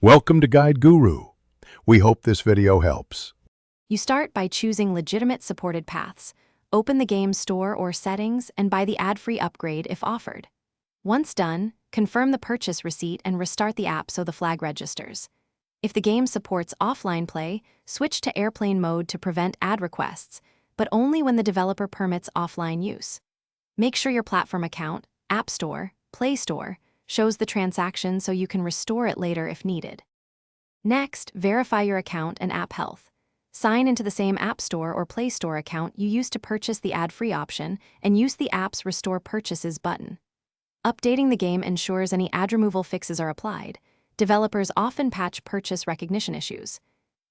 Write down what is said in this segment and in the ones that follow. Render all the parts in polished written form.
Welcome to Guide Guru. We hope this video helps. You start by choosing legitimate supported paths. Open the game's store or settings and buy the ad-free upgrade if offered. Once done, confirm the purchase receipt and restart the app so the flag registers. If the game supports offline play, switch to airplane mode to prevent ad requests, but only when the developer permits offline use. Make sure your platform account, App Store, Play Store, shows the transaction so you can restore it later if needed. Next, verify your account and app health. Sign into the same App Store or Play Store account you used to purchase the ad-free option and use the app's Restore Purchases button. Updating the game ensures any ad removal fixes are applied. Developers often patch purchase recognition issues.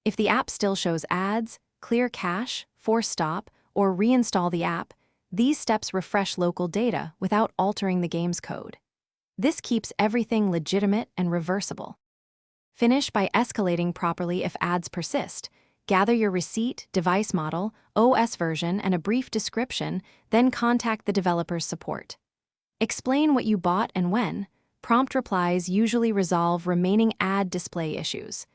If the app still shows ads, clear cache, force stop, or reinstall the app, these steps refresh local data without altering the game's code. This keeps everything legitimate and reversible. Finish by escalating properly if ads persist. Gather your receipt, device model, OS version, and a brief description, then contact the developer's support. Explain what you bought and when. Prompt replies usually resolve remaining ad display issues.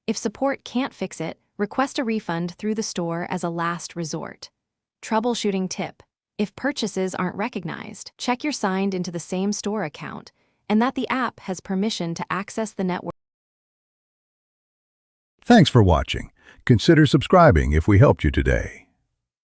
If support can't fix it, request a refund through the store as a last resort. Troubleshooting tip: if purchases aren't recognized, check you're signed into the same store account and that the app has permission to access the network. Thanks for watching. Consider subscribing if we helped you today.